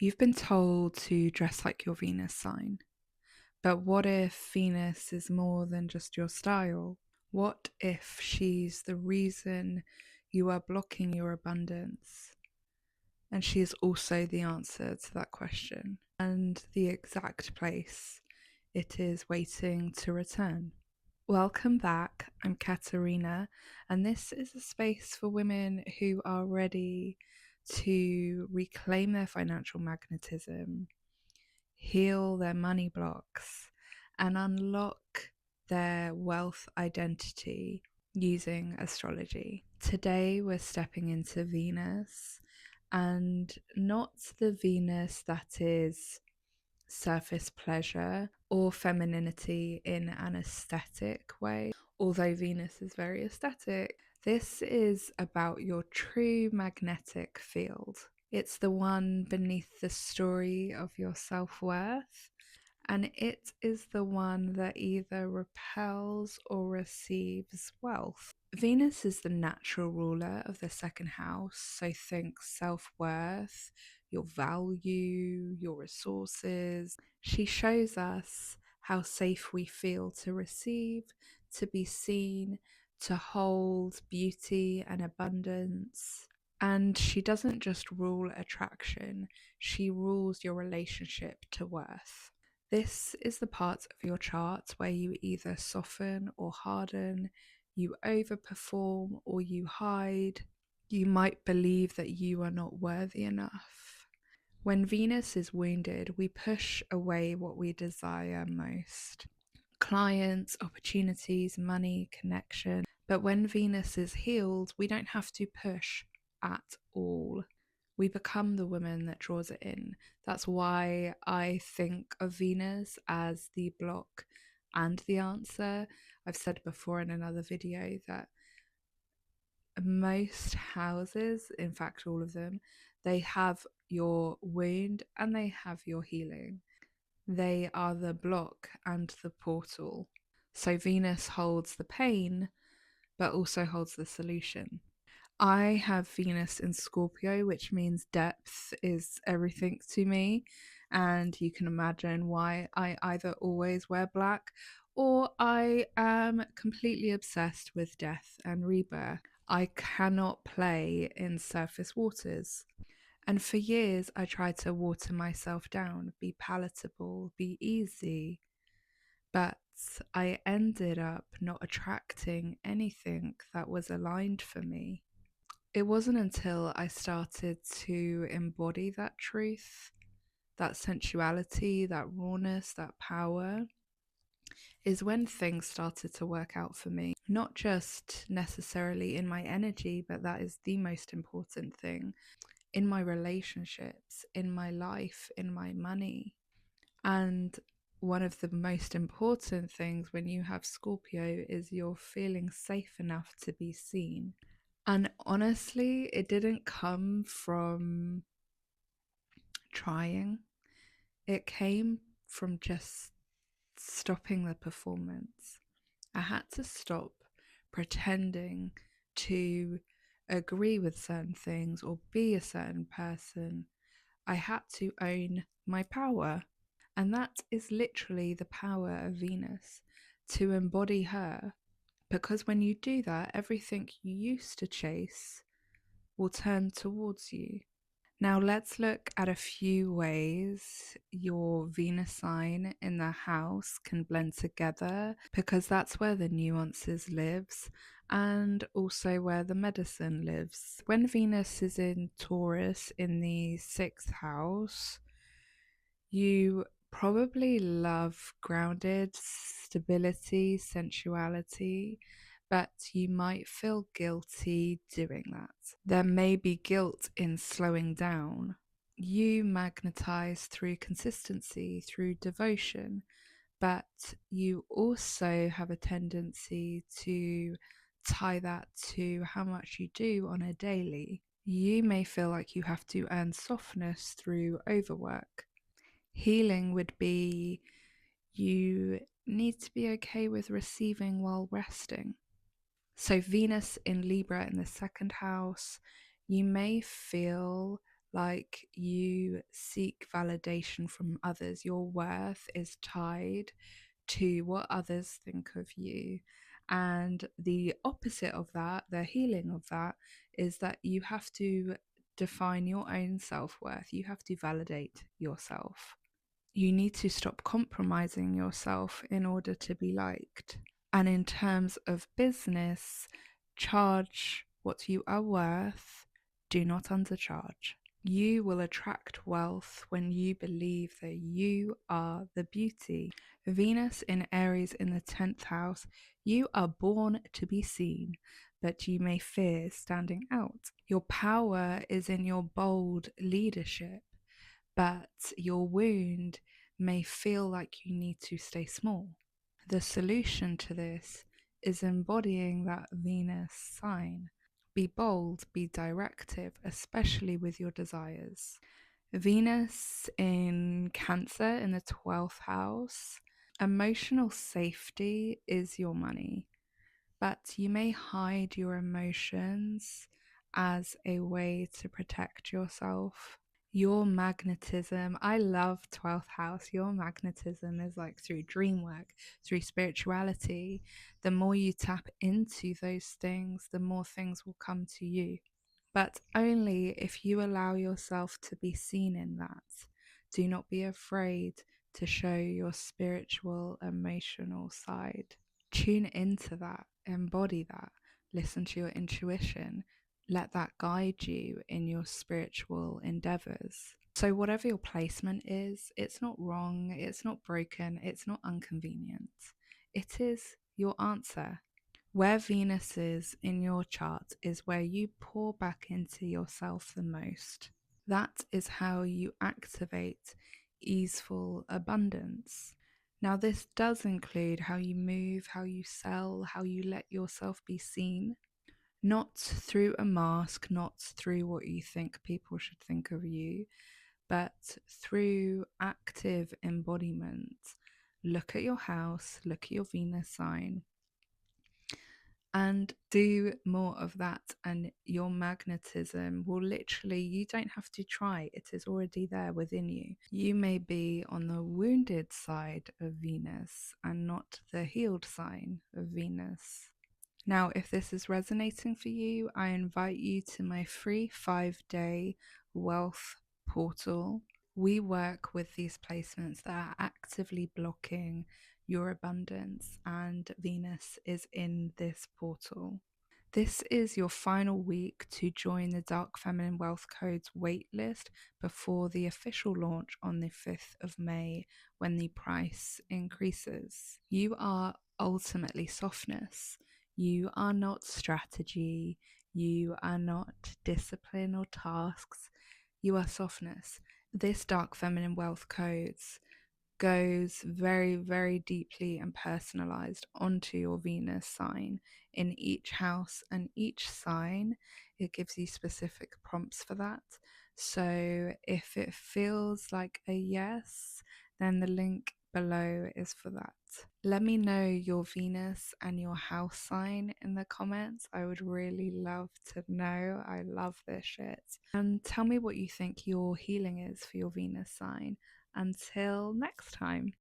You've been told to dress like your Venus sign, but what if Venus is more than just your style? What if she's the reason you are blocking your abundance? And she is also the answer to that question and the exact place it is waiting to return. Welcome back. I'm Katerina, and this is a space for women who are ready to reclaim their financial magnetism, heal their money blocks, and unlock their wealth identity using astrology. Today, we're stepping into Venus, and not the Venus that is surface pleasure or femininity in an aesthetic way. Although Venus is very aesthetic, this is about your true magnetic field. It's the one beneath the story of your self-worth, and it is the one that either repels or receives wealth. Venus is the natural ruler of the second house, so think self-worth, your value, your resources. She shows us how safe we feel to receive, to be seen, to hold beauty and abundance. And she doesn't just rule attraction, she rules your relationship to worth. This is the part of your chart where you either soften or harden, you overperform or you hide. You might believe that you are not worthy enough. When Venus is wounded, we push away what we desire most: clients, opportunities, money, connection. But when Venus is healed, we don't have to push at all. We become the woman that draws it in. That's why I think of Venus as the block and the answer. I've said before in another video that most houses, in fact all of them, they have your wound and they have your healing. They are the block and the portal. So Venus holds the pain, but also holds the solution. I have Venus in Scorpio, which means depth is everything to me. And you can imagine why I either always wear black or I am completely obsessed with death and rebirth. I cannot play in surface waters. And for years, I tried to water myself down, be palatable, be easy. But I ended up not attracting anything that was aligned for me. It wasn't until I started to embody that truth, that sensuality, that rawness, that power, is when things started to work out for me. Not just necessarily in my energy, but that is the most important thing. In my relationships, in my life, in my money. And one of the most important things when you have Scorpio is you're feeling safe enough to be seen. And honestly, it didn't come from trying. It came from just stopping the performance. I had to stop pretending to agree with certain things or be a certain person. I had to own my power. And that is literally the power of Venus, to embody her. Because when you do that, everything you used to chase will turn towards you. Now let's look at a few ways your Venus sign in the house can blend together, because that's where the nuances lives and also where the medicine lives. When Venus is in Taurus in the 6th house, you probably love grounded stability, sensuality, but you might feel guilty doing that. There may be guilt in slowing down. You magnetize through consistency, through devotion, but you also have a tendency to tie that to how much you do on a daily. You may feel like you have to earn softness through overwork. Healing would be you need to be okay with receiving while resting. So Venus in Libra in the 2nd house, you may feel like you seek validation from others. Your worth is tied to what others think of you. And the opposite of that, the healing of that, is that you have to define your own self worth. You have to validate yourself. You need to stop compromising yourself in order to be liked. And in terms of business, charge what you are worth, do not undercharge. You will attract wealth when you believe that you are the beauty. Venus in Aries in the 10th house, you are born to be seen, but you may fear standing out. Your power is in your bold leadership, but your wound may feel like you need to stay small. The solution to this is embodying that Venus sign. Be bold, be directive, especially with your desires. Venus in Cancer in the 12th house. Emotional safety is your money, but you may hide your emotions as a way to protect yourself. Your magnetism, I love 12th house. Your magnetism is like through dream work, through spirituality. The more you tap into those things, the more things will come to you, but only if you allow yourself to be seen in that. Do not be afraid to show your spiritual, emotional side. Tune into that, embody that, listen to your intuition, let that guide you in your spiritual endeavors. So, whatever your placement is, it's not wrong, it's not broken, it's not inconvenient. It is your answer. Where Venus is in your chart is where you pour back into yourself the most. That is how you activate easeful abundance. Now, this does include how you move, how you sell, how you let yourself be seen, not through a mask, not through what you think people should think of you, but through active embodiment. Look at your house, look at your Venus sign, and do more of that, and your magnetism will literally, you don't have to try, it is already there within you. You may be on the wounded side of Venus and not the healed sign of Venus. Now, if this is resonating for you, I invite you to my free 5-day wealth portal. We work with these placements that are actively blocking your abundance, and Venus is in this portal. This is your final week to join the Dark Feminine Wealth Code's waitlist before the official launch on the 5th of May when the price increases. You are ultimately softness. You are not strategy. You are not discipline or tasks. You are softness. This Dark Feminine Wealth Codes goes very, very deeply and personalized onto your Venus sign in each house and each sign. It gives you specific prompts for that. So if it feels like a yes, then the link below is for that. Let me know your Venus and your house sign in the comments. I would really love to know. I love this shit. And tell me what you think your healing is for your Venus sign. Until next time.